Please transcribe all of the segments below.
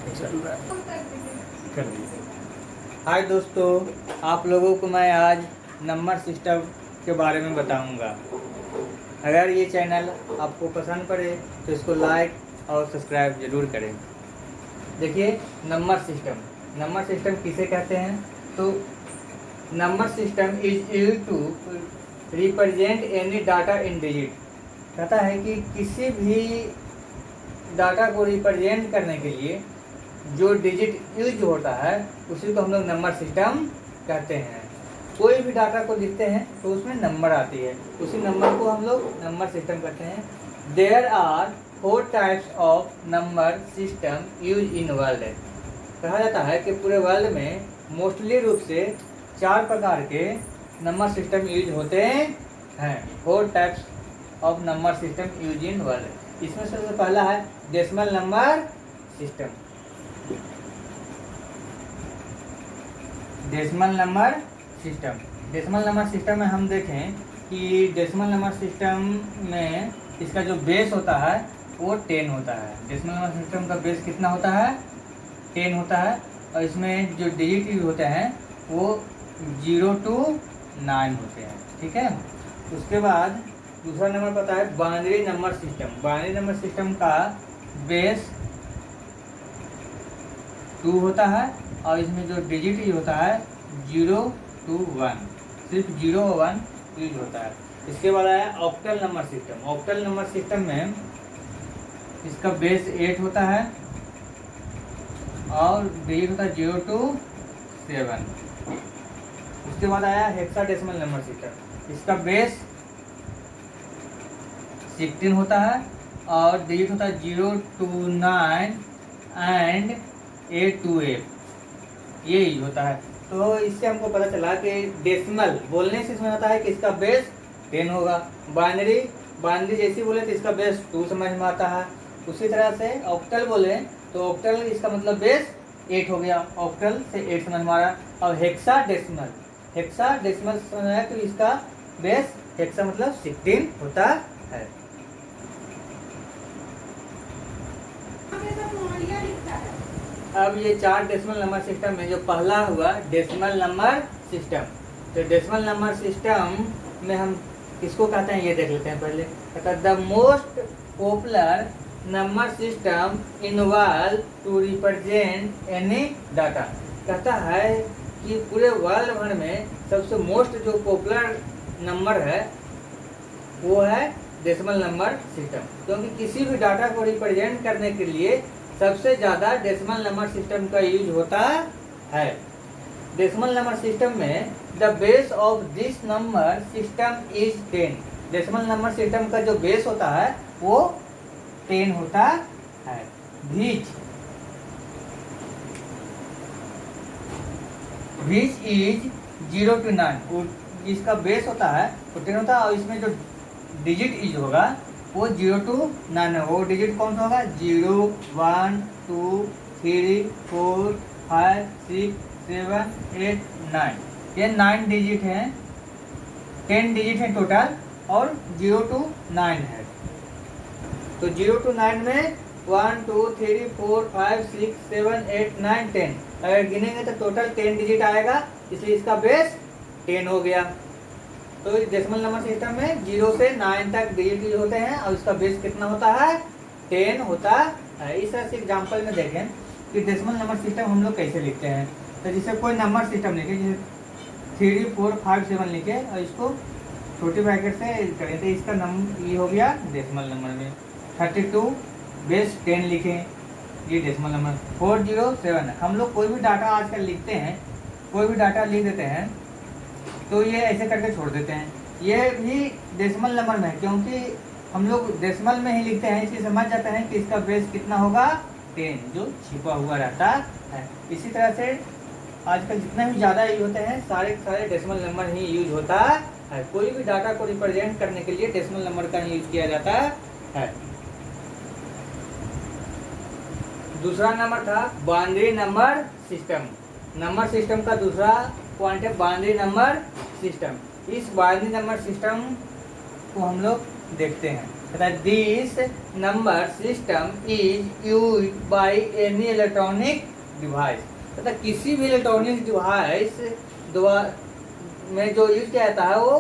चल रहा है, कर लीजिए। हाय दोस्तों, आप लोगों को मैं आज नंबर सिस्टम के बारे में बताऊंगा। अगर ये चैनल आपको पसंद पड़े तो इसको लाइक और सब्सक्राइब ज़रूर करें। देखिए, नंबर सिस्टम किसे कहते हैं? तो number system is use to represent any data in digit. कहता है कि किसी भी डाटा को रिप्रेजेंट करने के लिए जो डिजिट यूज होता है उसी को हम लोग नंबर सिस्टम कहते हैं। कोई भी डाटा को लिखते हैं तो उसमें नंबर आती है, उसी नंबर को हम लोग नंबर सिस्टम कहते हैं। There are 4 types of number system use in world. कहा जाता है कि पूरे वर्ल्ड में मोस्टली रूप से 4 प्रकार के नंबर सिस्टम यूज होते हैं। 4 types of number system use in world. इसमें सबसे पहला है decimal number system. Decimal number system में हम देखें कि डेसिमल नंबर सिस्टम में इसका जो बेस होता है वो 10 होता है। डेसिमल नंबर सिस्टम का बेस कितना होता है? 10 होता है। और इसमें जो डिजिट यूज होते हैं वो 0 to 9 होते हैं। ठीक है। उसके बाद दूसरा नंबर पता है binary number system. Binary number system का बेस 2 होता है और इसमें जो डिजिट यूज होता है 0 to 1, सिर्फ 0 और 1 यूज होता है। इसके बाद आया octal number system. Octal number system में इसका बेस 8 होता है और डिजिट होता है 0 to 7। उसके बाद आया हेक्साडेसिमल नंबर सिस्टम। इसका बेस 16 होता है और डिजिट होता है 0 to 9 एंड 8 to 8, ये ही होता है। तो इससे हमको पता चला कि डेसिमल बोलने से इसमें आता है कि इसका बेस 10 होगा। बाइनरी जैसी बोले तो इसका बेस 2 समझ में आता है। उसी तरह से ऑक्टल बोले तो ऑक्टल इसका मतलब बेस 8 हो गया, ऑक्टल से 8 समझ में आ रहा। और हेक्साडेसिमल समझ में आया तो इसका बेस हेक्सा मतलब 16 होता है। अब ये 4 डेसिमल नंबर सिस्टम में जो पहला हुआ डेसिमल नंबर सिस्टम। तो डेसिमल नंबर सिस्टम में हम किसको कहते हैं ये देख लेते हैं पहले। कहता है the most popular number system involve to represent any data. कहता है कि पूरे वर्ल्ड भर में सबसे मोस्ट जो पॉपुलर नंबर है वो है डेसिमल नंबर सिस्टम, क्योंकि किसी भी डाटा को रिप्रेजेंट करने के लिए सबसे ज़्यादा डेसिमल नंबर सिस्टम का यूज होता है। डेसिमल नंबर सिस्टम में the base of this number system is 10। Decimal number system का जो बेस होता है वो 10 होता है। विच इज 0 to 9, इसका बेस होता है वो 10 होता है। और इसमें जो डिजिट इज होगा वो 0 to 9 है। वो डिजिट कौन सा होगा? 0, 1, 2, 3, 4, 5, 6, 7, 8, 9। ये 9 डिजिट हैं, 10 डिजिट हैं टोटल और 0 to 9 है। तो 0 to 9 में 1, 2, 3, 4, 5, 6, 7, 8, 9, 10 अगर गिनेंगे तो टोटल 10 डिजिट आएगा, इसलिए इसका बेस 10 हो गया। तो डेसिमल नंबर सिस्टम में 0 से 9 तक डिजिट यूज होते हैं और इसका बेस कितना होता है? 10 होता है। इस तरह से एग्जांपल में देखें कि डेसिमल नंबर सिस्टम हम लोग कैसे लिखते हैं। तो जैसे कोई नंबर सिस्टम लिखे, जैसे 3, 4, 5, 7 लिखे और इसको छोटे ब्रैकेट से करें तो इसका नंबर ये हो गया डेसिमल नंबर में। 32 बेस 10 लिखें, ये डेसिमल नंबर। 407 हम लोग कोई भी डाटा आजकल लिखते हैं, कोई भी डाटा लिख देते हैं तो ये ऐसे करके छोड़ देते हैं। ये भी डेसिमल नंबर में है, क्योंकि हम लोग डेसिमल में ही लिखते हैं, इसलिए समझ जाते हैं कि इसका बेस कितना होगा? 10, जो छिपा हुआ रहता है। इसी तरह से आजकल जितने भी ज़्यादा यूज होते हैं सारे डेसिमल नंबर ही यूज होता है। कोई भी डाटा को रिप्रेजेंट करने के लिए डेसिमल नंबर का यूज किया जाता है। दूसरा नंबर था binary number system. Number system का दूसरा पॉइंट है बाइनरी नंबर सिस्टम। इस बाइनरी नंबर सिस्टम को हम लोग देखते हैं। कहता है this number system is use by any electronic device, कहता है किसी भी इलेक्ट्रॉनिक डिवाइस में जो यूज किया जाता है वो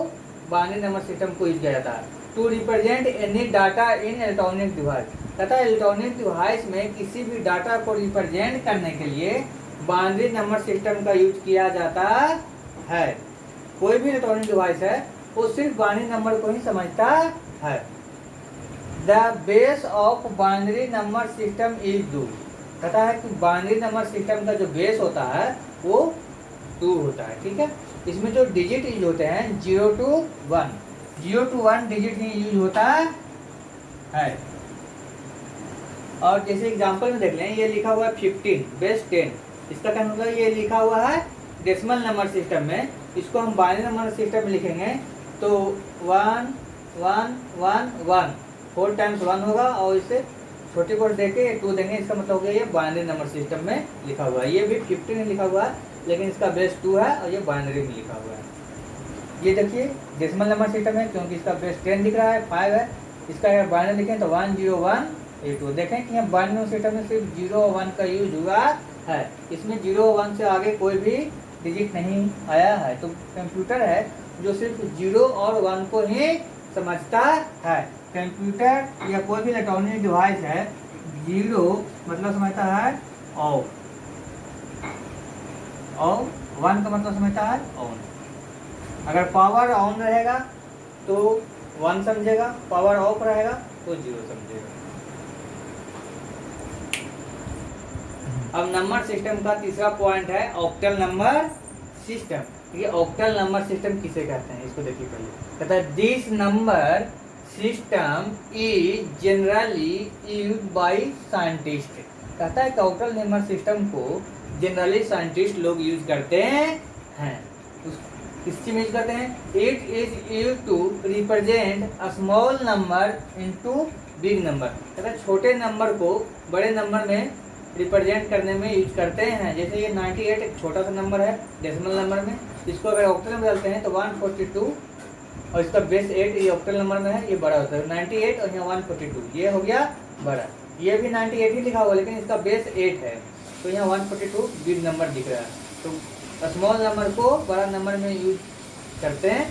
बाइनरी नंबर सिस्टम को यूज किया जाता है to represent any data in electronic device. कहता है इलेक्ट्रॉनिक डिवाइस में किसी भी डाटा को रिप्रेजेंट करने के लिए बाइनरी नंबर सिस्टम का यूज किया जाता है। कोई भी इलेक्ट्रॉनिक डिवाइस है वो सिर्फ बाइनरी नंबर को ही समझता है। The base of binary number system is 2, कहता है कि बाइनरी नंबर सिस्टम का जो बेस होता है वो 2 होता है। ठीक है, इसमें जो डिजिट यूज होते हैं 0 to 1, 0 to 1 digit he use होता है। और जैसे एग्जांपल में देख लें, ये लिखा हुआ है 15 बेस 10, इसका क्या मतलब ये लिखा हुआ है डेसिमल नंबर सिस्टम में। इसको हम बाइनरी नंबर सिस्टम में लिखेंगे तो 1 1 1 1 4 टाइम्स 1 होगा और इसे छोटी कोड देके 2 देंगे, इसका मतलब हो गया ये बाइनरी नंबर सिस्टम में लिखा हुआ है। ये भी 15 में लिखा हुआ है लेकिन इसका बेस 2 है और ये बाइनरी में लिखा हुआ है। ये देखिए डेसिमल नंबर सिस्टम है क्योंकि इसका बेस 10 दिख रहा है, 5 है। इसका अगर बाइनरी लिखें तो 1 0 1 8 2। देखें कि यहाँ बाइनरी नंबर सिस्टम में सिर्फ 0 और 1 का यूज हुआ है, इसमें 0 और 1 से आगे कोई भी डिजिट नहीं आया है। तो कंप्यूटर है जो सिर्फ 0 और 1 को ही समझता है। कंप्यूटर या कोई भी इलेक्ट्रॉनिक डिवाइस है 0 मतलब समझता है ऑफ, और 1 का मतलब समझता है ऑन। अगर पावर ऑन रहेगा तो 1 समझेगा, पावर ऑफ रहेगा तो 0 समझेगा। अब नंबर सिस्टम का तीसरा पॉइंट है ऑक्टल नंबर सिस्टम। ये ऑक्टल नंबर सिस्टम किसे कहते हैं इसको देखिए पहले। कहता है this number system is generally use by scientist. कहता है कि ऑक्टल नंबर सिस्टम को जनरली साइंटिस्ट लोग यूज करते हैं। किस चीज में यूज करते हैं? It is use to represent a small number into big number. कहता है छोटे नंबर को बड़े नंबर में रिप्रेजेंट करने में यूज करते हैं। जैसे ये 98 एक छोटा सा नंबर है डेसिमल नंबर में, इसको अगर ऑक्टल में बदलते हैं तो 142 और इसका बेस 8 ये ऑक्टल नंबर में है, ये बड़ा होता है 98 और यहाँ 142 ये हो गया बड़ा। ये भी 98 ही लिखा हुआ लेकिन इसका बेस 8 है तो यहाँ 142 बिग नंबर दिख रहा है। तो स्मॉल नंबर को बड़ा नंबर में यूज करते हैं।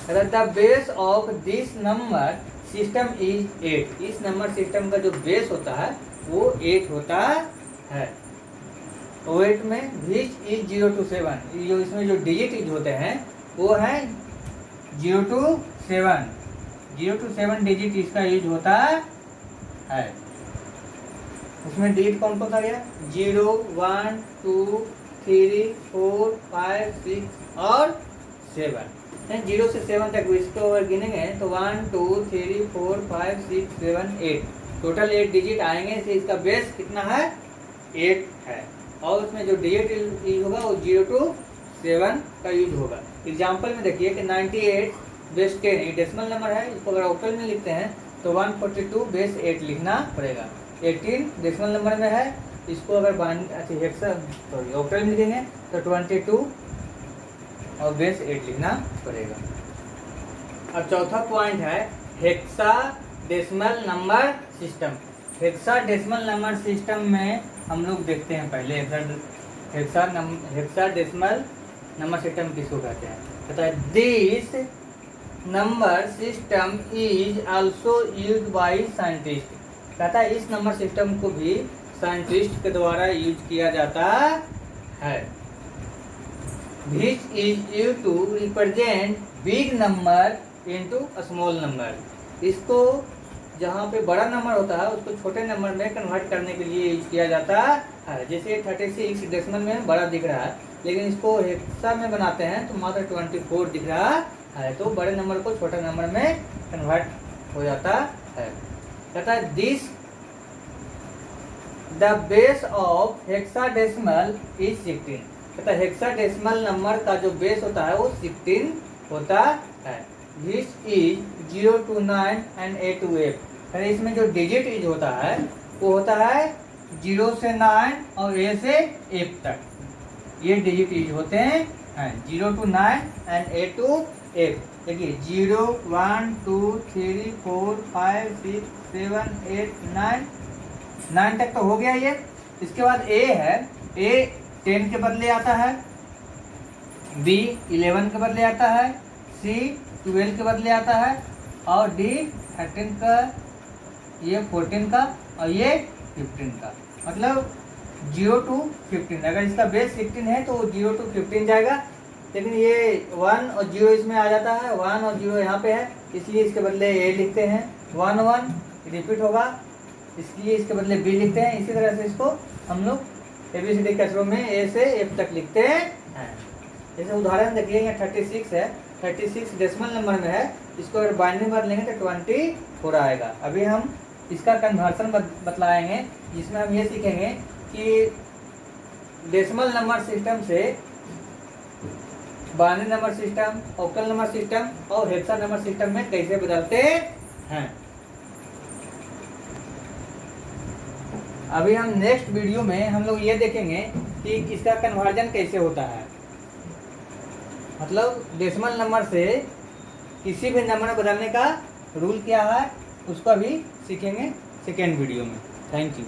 The base of this number system is 8। इस नंबर सिस्टम का जो बेस होता है वो 8 होता है। 8 में विच इज 0 to 7, जो इसमें जो डिजिट यूज होते हैं वो है 0 to 7। 0 to 7 डिजिट इसका यूज होता है। उसमें डिजिट कौन कौन सा गया? 0 1 2 3 4 5 6 और 7। 0 से 7 तक इसको अगर गिनेंगे तो 1 2 3 4 5 6 7 8 टोटल 8 डिजिट आएंगे। तो इसका बेस कितना है? 8 है। और उसमें जो डिजिट यूज होगा वो 0 to 7 का यूज होगा। एग्जाम्पल में देखिए कि 98 बेस 10 ये डेसिमल नंबर है, इसको अगर ऑक्टल में लिखते हैं तो 142 बेस 8 लिखना पड़ेगा। 18 डेसिमल नंबर में है, इसको अगर ऑक्टल में लिखेंगे तो 22 और बेस 8 लिखना पड़ेगा। अब चौथा पॉइंट है hexadecimal number system. Hexadecimal number system में हम लोग देखते हैं पहले हेक्साडेसिमल नंबर सिस्टम किसको कहते हैं। कहता है this number system is also use by scientist. कहता है इस नंबर सिस्टम को भी साइंटिस्ट के द्वारा यूज किया जाता है। Which is use to represent big number into a small number. इसको जहाँ पे बड़ा नंबर होता है उसको छोटे नंबर में कन्वर्ट करने के लिए यूज किया जाता है। जैसे 36 डेसिमल में बड़ा दिख रहा है लेकिन इसको हेक्सा में बनाते हैं तो मात्र 24 दिख रहा है, तो बड़े नंबर को छोटे नंबर में कन्वर्ट हो जाता है। कहता है this the base of hexadecimal is 16। कहता है हेक्साडेसिमल नंबर का जो बेस होता है वो 16 होता है। Which is 0 to 9 and A to F। इसमें जो डिजिट यूज होता है वो होता है 0 से 9 और A से F तक, ये डिजिट यूज होते हैं 0 to 9 and A to 8। देखिए 0 1 2 3 4 5 6 7 8 9 तक तो हो गया ये। इसके बाद ए है, ए 10 के बदले आता है, बी 11 के बदले आता है, सी 12 के बदले आता है, और डी 13 का, ये 14 का, और ये 15 का। मतलब 0 to 15। अगर इसका बेस 16 है तो 0 to 15 जाएगा, लेकिन ये 1 और 0 इसमें आ जाता है, 1 और 0 यहाँ पे है, इसलिए इसके बदले ए लिखते हैं। 1 1 रिपीट होगा, इसलिए इसके बदले बी लिखते हैं। इसी तरह से इसको हम लोग ABCD के अक्षरों में ए से F तक लिखते हैं। जैसे उदाहरण देखिए, यहाँ 36 है, 36 डेसिमल नंबर में है, इसको अगर बाइनरी बार लेंगे तो 24 आएगा। अभी हम इसका कन्वर्सन बतलाएंगे, जिसमें हम ये सीखेंगे कि डेसिमल नंबर सिस्टम से binary number system, octal number system और हेक्सा नंबर सिस्टम में कैसे बदलते हैं। अभी हम नेक्स्ट वीडियो में हम लोग ये देखेंगे कि इसका कन्वर्जन कैसे होता है, मतलब डेसिमल नंबर से किसी भी नंबर में बदलने का रूल क्या है, उसको भी सीखेंगे सेकेंड वीडियो में। Thank you.